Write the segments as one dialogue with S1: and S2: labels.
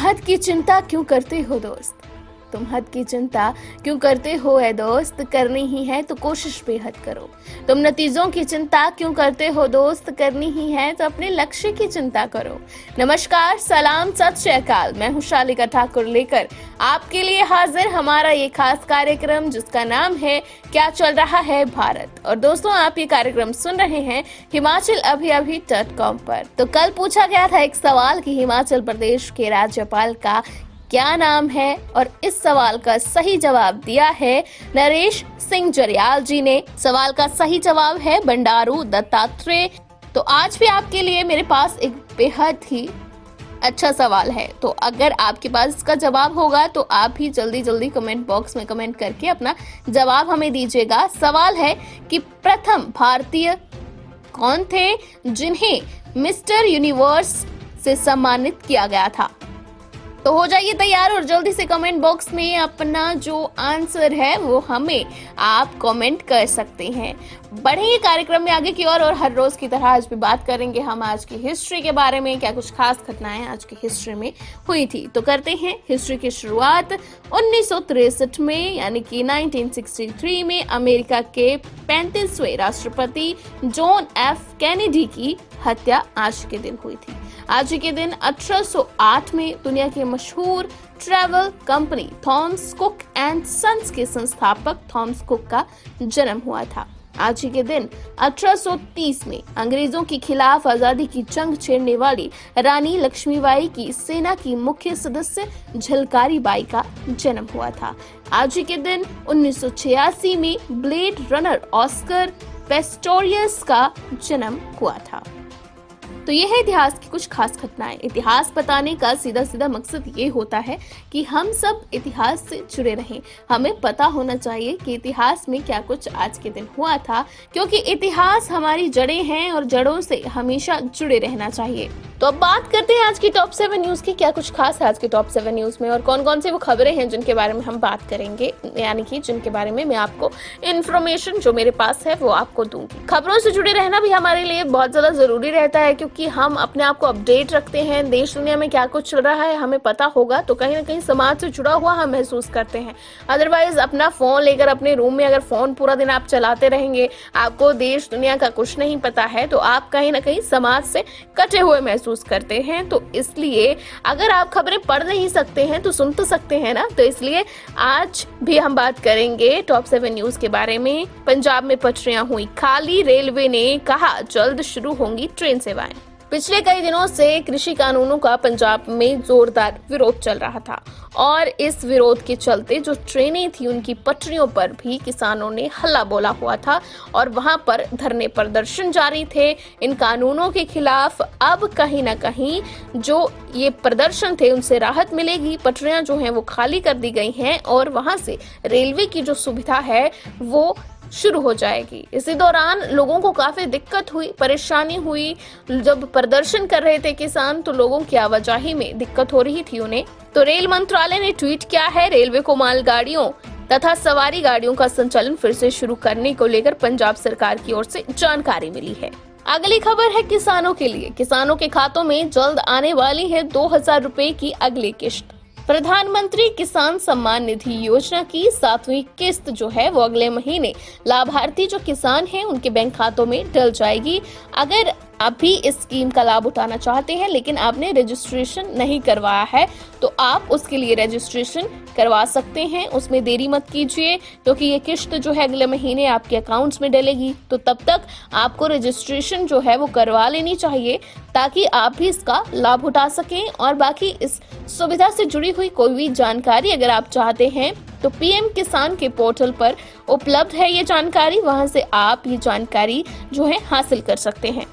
S1: हद की चिंता क्यों करते हो दोस्त? तुम हद की चिंता क्यों करते हो है दोस्त? करनी ही है तो कोशिश बेहद करो। तुम नतीजों की चिंता क्यों करते हो दोस्त? करनी ही है तो अपने लक्ष्य की चिंता करो। नमस्कार, सलाम, सत श्री अकाल। मैं हूँ शालिका ठाकुर लेकर आपके लिए हाजिर हमारा ये खास कार्यक्रम जिसका नाम है क्या चल रहा है भारत। और दोस्तों, आप ये कार्यक्रम सुन रहे हैं हिमाचल अभी.com पर। तो कल पूछा गया था एक सवाल कि हिमाचल प्रदेश के राज्यपाल का क्या नाम है, और इस सवाल का सही जवाब दिया है नरेश सिंह जरयाल जी ने। सवाल का सही जवाब है बंडारू दत्तात्रेय। तो आज भी आपके लिए मेरे पास एक बेहद ही अच्छा सवाल है। तो अगर आपके पास इसका जवाब होगा तो आप भी जल्दी जल्दी कमेंट बॉक्स में कमेंट करके अपना जवाब हमें दीजिएगा। सवाल है कि प्रथम भारतीय कौन थे जिन्हें मिस्टर यूनिवर्स से सम्मानित किया गया था? तो हो जाइए तैयार और जल्दी से कमेंट बॉक्स में अपना जो आंसर है वो हमें आप कमेंट कर सकते हैं। बढ़ेंगे कार्यक्रम में आगे की और हर रोज की तरह आज भी बात करेंगे हम आज की हिस्ट्री के बारे में। क्या कुछ खास घटनाएं आज की हिस्ट्री में हुई थी, तो करते हैं हिस्ट्री की शुरुआत 1963 में, यानी कि 1963 में अमेरिका के 35वें राष्ट्रपति जॉन एफ कैनेडी की हत्या आज के दिन हुई थी। आज के दिन 1808 में दुनिया के मशहूर travel company Thomas Cook and Sons के संस्थापक थॉमस कुक का जन्म हुआ था। आज के दिन 1830 में अंग्रेजों के खिलाफ आजादी की जंग छेड़ने वाली रानी लक्ष्मीबाई की सेना की मुख्य सदस्य झलकारी बाई का जन्म हुआ था। आज के दिन 1986 में ब्लेड रनर ऑस्कर पिस्टोरियस का जन्म हुआ था। तो ये है इतिहास की कुछ खास घटनाएं। इतिहास बताने का सीधा सीधा मकसद ये होता है कि हम सब इतिहास से जुड़े रहें। हमें पता होना चाहिए कि इतिहास में क्या कुछ आज के दिन हुआ था, क्योंकि इतिहास हमारी जड़ें हैं और जड़ों से हमेशा जुड़े रहना चाहिए। तो अब बात करते हैं आज की टॉप 7 न्यूज की। क्या कुछ खास है आज की टॉप 7 न्यूज में और कौन कौन सी वो खबरें हैं जिनके बारे में हम बात करेंगे, यानी कि जिनके बारे में मैं आपको इन्फॉर्मेशन जो मेरे पास है वो आपको दूंगी। खबरों से जुड़े रहना भी हमारे लिए बहुत ज्यादा जरूरी रहता है, क्योंकि हम अपने आप को अपडेट रखते हैं। देश दुनिया में क्या कुछ चल रहा है हमें पता होगा तो कहीं ना कहीं समाज से जुड़ा हुआ हम महसूस करते हैं। अदरवाइज अपना फोन लेकर अपने रूम में अगर फोन पूरा दिन आप चलाते रहेंगे, आपको देश दुनिया का कुछ नहीं पता है, तो आप कहीं ना कहीं समाज से कटे हुए महसूस करते हैं। तो इसलिए अगर आप खबरें पढ़ नहीं सकते हैं तो सुन तो सकते हैं ना। तो इसलिए आज भी हम बात करेंगे टॉप 7 न्यूज के बारे में। पंजाब में पटरियां हुई खाली, रेलवे ने कहा जल्द शुरू होंगी ट्रेन सेवाएं। पिछले कई दिनों से कृषि कानूनों का पंजाब में जोरदार विरोध चल रहा था और इस विरोध के चलते जो ट्रेनें थी उनकी पटरियों पर भी किसानों ने हल्ला बोला हुआ था और वहां पर धरने प्रदर्शन जारी थे इन कानूनों के खिलाफ। अब कहीं ना कहीं जो ये प्रदर्शन थे उनसे राहत मिलेगी। पटरियां जो हैं वो खाली कर दी गई हैं और वहां से रेलवे की जो सुविधा है वो शुरू हो जाएगी। इसी दौरान लोगों को काफी दिक्कत हुई, परेशानी हुई। जब प्रदर्शन कर रहे थे किसान तो लोगों की आवाजाही में दिक्कत हो रही थी उन्हें। तो रेल मंत्रालय ने ट्वीट किया है, रेलवे को मालगाड़ियों तथा सवारी गाड़ियों का संचालन फिर से शुरू करने को लेकर पंजाब सरकार की ओर से जानकारी मिली है। अगली खबर है किसानों के लिए। किसानों के खातों में जल्द आने वाली है 2000 रुपए की अगली किश्त। प्रधानमंत्री किसान सम्मान निधि योजना की 7वीं किस्त जो है वो अगले महीने लाभार्थी जो किसान हैं उनके बैंक खातों में डल जाएगी। अगर आप भी इस स्कीम का लाभ उठाना चाहते हैं लेकिन आपने रजिस्ट्रेशन नहीं करवाया है तो आप उसके लिए रजिस्ट्रेशन करवा सकते हैं। उसमें देरी मत कीजिए, क्योंकि ये किश्त जो है अगले महीने आपके अकाउंट्स में डलेगी। तो तब तक आपको रजिस्ट्रेशन जो है वो करवा लेनी चाहिए ताकि आप भी इसका लाभ उठा सकें। और बाकी इस सुविधा से जुड़ी हुई कोई भी जानकारी अगर आप चाहते हैं तो पीएम किसान के पोर्टल पर उपलब्ध है ये जानकारी, वहां से आप ये जानकारी जो है हासिल कर सकते हैं।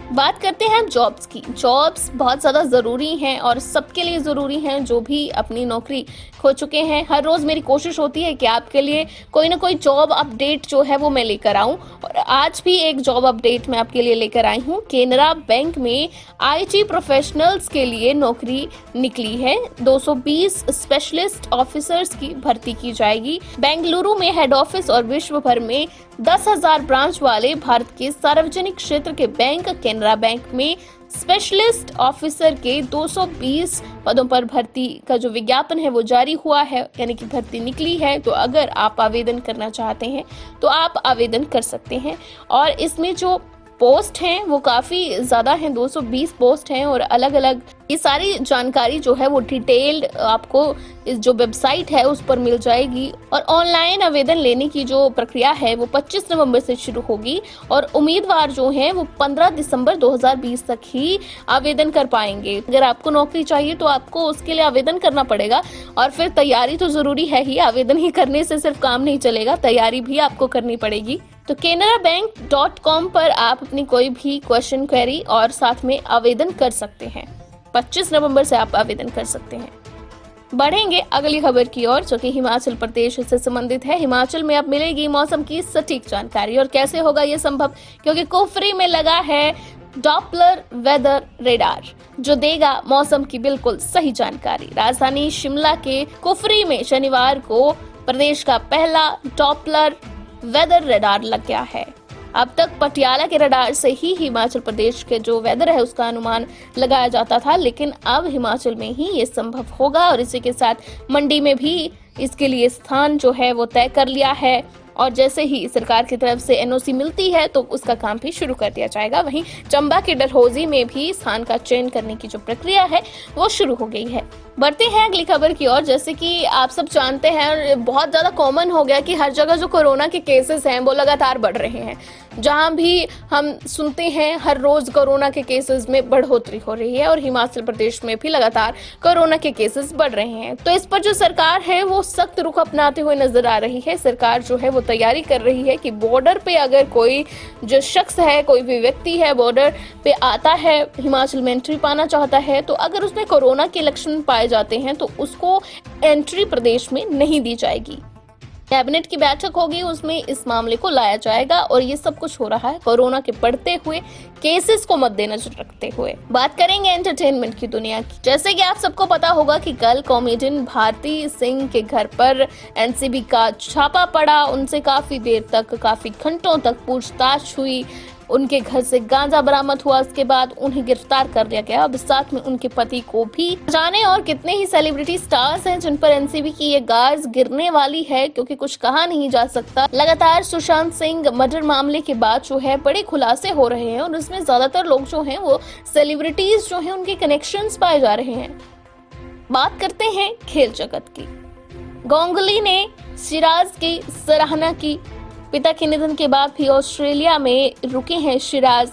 S1: बात करते हैं जॉब्स की। जॉब्स बहुत ज़्यादा ज़रूरी हैं और सबके लिए ज़रूरी हैं जो भी अपनी नौकरी खो चुके हैं। हर रोज़ मेरी कोशिश होती है कि आपके लिए कोई ना कोई जॉब अपडेट जो है वो मैं लेकर आऊं, और आज भी एक जॉब अपडेट मैं आपके लिए लेकर आई हूं। केनरा बैंक में आईटी प्रोफेशनल्स के लिए नौकरी निकली है। 220 स्पेशलिस्ट ऑफिसर्स की भर्ती की जाएगी। बेंगलुरु में हेड ऑफिस और विश्व भर में 10,000 ब्रांच वाले भारत के सार्वजनिक क्षेत्र के बैंक केनरा केनरा बैंक में स्पेशलिस्ट ऑफिसर के 220 पदों पर भर्ती का जो विज्ञापन है वो जारी हुआ है, यानी कि भर्ती निकली है। तो अगर आप आवेदन करना चाहते हैं तो आप आवेदन कर सकते हैं। और इसमें जो पोस्ट हैं वो काफी ज्यादा हैं, 220 पोस्ट हैं और अलग अलग ये सारी जानकारी जो है वो डिटेल्ड आपको इस जो वेबसाइट है उस पर मिल जाएगी। और ऑनलाइन आवेदन लेने की जो प्रक्रिया है वो 25 नवंबर से शुरू होगी और उम्मीदवार जो हैं वो 15 दिसंबर 2020 तक ही आवेदन कर पाएंगे। अगर आपको नौकरी चाहिए तो आपको उसके लिए आवेदन करना पड़ेगा और फिर तैयारी तो जरूरी है ही, आवेदन ही करने से सिर्फ काम नहीं चलेगा, तैयारी भी आपको करनी पड़ेगी। तो canarabank.com पर आप अपनी कोई भी क्वेश्चन क्वेरी और साथ में आवेदन कर सकते हैं। 25 नवंबर से आप आवेदन कर सकते हैं। बढ़ेंगे अगली खबर की ओर, जो कि हिमाचल प्रदेश से संबंधित है। हिमाचल में अब मिलेगी मौसम की सटीक जानकारी। और कैसे होगा ये संभव, क्योंकि कुफरी में लगा है डॉपलर वेदर रेडार, जो देगा मौसम की बिल्कुल सही जानकारी। राजधानी शिमला के कुफरी में शनिवार को प्रदेश का पहला डॉपलर वेदर रडार लग गया है। अब तक पटियाला के रडार से ही हिमाचल प्रदेश के जो वेदर है उसका अनुमान लगाया जाता था, लेकिन अब हिमाचल में ही ये संभव होगा। और इसी के साथ मंडी में भी इसके लिए स्थान जो है वो तय कर लिया है और जैसे ही सरकार की तरफ से एनओसी मिलती है तो उसका काम भी शुरू कर दिया जाएगा। वहीं चंबा के डलहौजी में भी स्थान का चयन करने की जो प्रक्रिया है वो शुरू हो गई है। बढ़ते हैं अगली खबर की ओर। जैसे कि आप सब जानते हैं और बहुत ज्यादा कॉमन हो गया कि हर जगह जो कोरोना के केसेस हैं वो लगातार बढ़ रहे हैं। जहां भी हम सुनते हैं हर रोज कोरोना के केसेस में बढ़ोतरी हो रही है और हिमाचल प्रदेश में भी लगातार कोरोना के केसेस बढ़ रहे हैं। तो इस पर जो सरकार है वो सख्त रुख अपनाते हुए नजर आ रही है। सरकार जो है वो तैयारी कर रही है कि बॉर्डर पे अगर कोई जो शख्स है, कोई भी व्यक्ति है बॉर्डर पे आता है, हिमाचल में एंट्री पाना चाहता है, तो अगर उसमें कोरोना के लक्षण पाए जाते हैं तो उसको एंट्री प्रदेश में नहीं दी जाएगी। कैबिनेट की बैठक होगी, उसमें इस मामले को लाया जाएगा और ये सब कुछ हो रहा है कोरोना के बढ़ते हुए केसेस को मद्देनजर रखते हुए। बात करेंगे एंटरटेनमेंट की दुनिया की। जैसे कि आप सबको पता होगा कि कल कॉमेडियन भारती सिंह के घर पर एनसीबी का छापा पड़ा। उनसे काफी देर तक, काफी घंटों तक पूछताछ हुई। उनके घर से गांजा बरामद हुआ, उसके बाद उन्हें गिरफ्तार कर लिया गया। अब साथ में उनके पति को भी। जाने और कितने ही सेलिब्रिटी स्टार्स हैं जिन पर एनसीबी की ये गाज गिरने वाली है, क्योंकि कुछ कहा नहीं जा सकता। लगातार सुशांत सिंह मर्डर मामले के बाद जो है बड़े खुलासे हो रहे हैं और उसमें ज्यादातर लोग जो हैं वो सेलिब्रिटीज जो हैं उनके कनेक्शंस पाए जा रहे हैं। बात करते हैं खेल जगत की। गांगुली ने सिराज की सराहना की। पिता के निधन के बाद भी ऑस्ट्रेलिया में रुके हैं सिराज।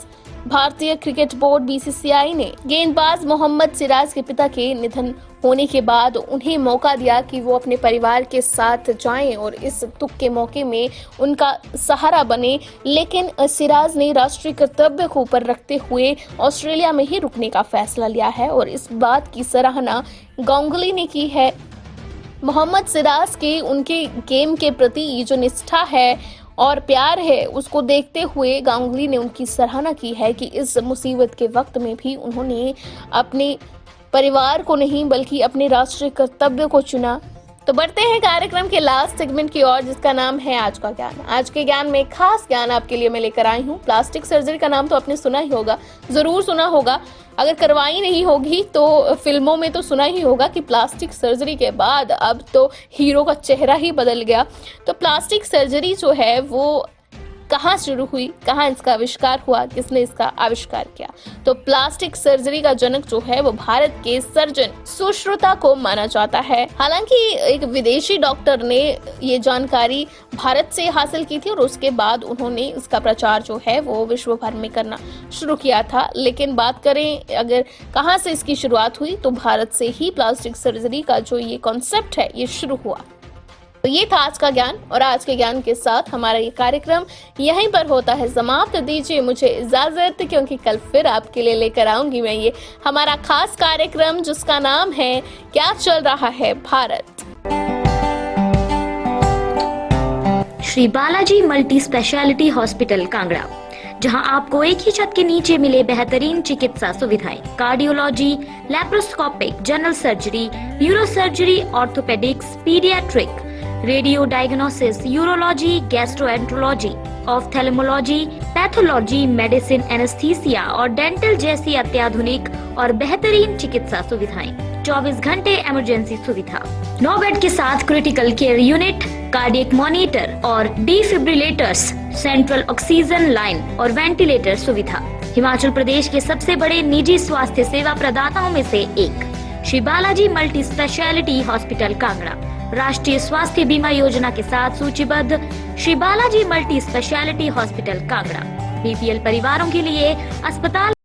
S1: भारतीय क्रिकेट बोर्ड बीसीसीआई ने गेंदबाज मोहम्मद सिराज के पिता के निधन होने के बाद उन्हें मौका दिया कि वो अपने परिवार के साथ जाएं और इस दुख के मौके में उनका सहारा बने। लेकिन सिराज ने राष्ट्रीय कर्तव्य को ऊपर रखते हुए ऑस्ट्रेलिया में ही रुकने का फैसला लिया है और इस बात की सराहना गांगुली ने की है। मोहम्मद सिराज के उनके गेम के प्रति ये जो निष्ठा है और प्यार है, उसको देखते हुए गांगुली ने उनकी सराहना की है कि इस मुसीबत के वक्त में भी उन्होंने अपने परिवार को नहीं बल्कि अपने राष्ट्रीय कर्तव्य को चुना। तो बढ़ते हैं कार्यक्रम के लास्ट सेगमेंट की ओर, जिसका नाम है आज का ज्ञान। आज के ज्ञान में खास ज्ञान आपके लिए मैं लेकर आई हूँ। प्लास्टिक सर्जरी का नाम तो आपने सुना ही होगा, जरूर सुना होगा। अगर करवाई नहीं होगी तो फिल्मों में तो सुना ही होगा कि प्लास्टिक सर्जरी के बाद अब तो हीरो का चेहरा ही बदल गया। तो प्लास्टिक सर्जरी जो है वो कहाँ शुरू हुई, कहाँ इसका आविष्कार हुआ, किसने इसका आविष्कार किया? तो प्लास्टिक सर्जरी का जनक जो है वो भारत के सर्जन सुश्रुता को माना जाता है। हालांकि एक विदेशी डॉक्टर ने ये जानकारी भारत से हासिल की थी और उसके बाद उन्होंने इसका प्रचार जो है वो विश्व भर में करना शुरू किया था। लेकिन बात करें अगर कहाँ से इसकी शुरुआत हुई, तो भारत से ही प्लास्टिक सर्जरी का जो ये कॉन्सेप्ट है ये शुरू हुआ। तो ये था आज का ज्ञान और आज के ज्ञान के साथ हमारा ये कार्यक्रम यहीं पर होता है समाप्त। दीजिए मुझे इजाजत, क्योंकि कल फिर आपके लिए लेकर आऊंगी मैं ये हमारा खास कार्यक्रम जिसका नाम है क्या चल रहा है Bharat.
S2: Shri Balaji multi speciality hospital Kangra, जहां आपको एक ही छत के नीचे मिले बेहतरीन चिकित्सा सुविधाएं, cardiology, laparoscopic, general surgery, neuro surgery, orthopaedics, paediatric, radio diagnosis, urology, gastroenterology, ophthalmology, pathology, medicine, anaesthesia और डेंटल जैसी अत्याधुनिक और बेहतरीन चिकित्सा सुविधाएं, 24 घंटे इमरजेंसी सुविधा, 9 बेड के साथ critical care unit, cardiac monitor और डिफिब्रिलेटर्स, सेंट्रल ऑक्सीजन लाइन और वेंटिलेटर सुविधा। हिमाचल प्रदेश के सबसे बड़े निजी स्वास्थ्य सेवा प्रदाताओं में से एक Shri Balaji multi speciality hospital Kangra राष्ट्रीय स्वास्थ्य बीमा योजना के साथ सूचीबद्ध Shri Balaji multi speciality hospital Kangra BPL परिवारों के लिए अस्पताल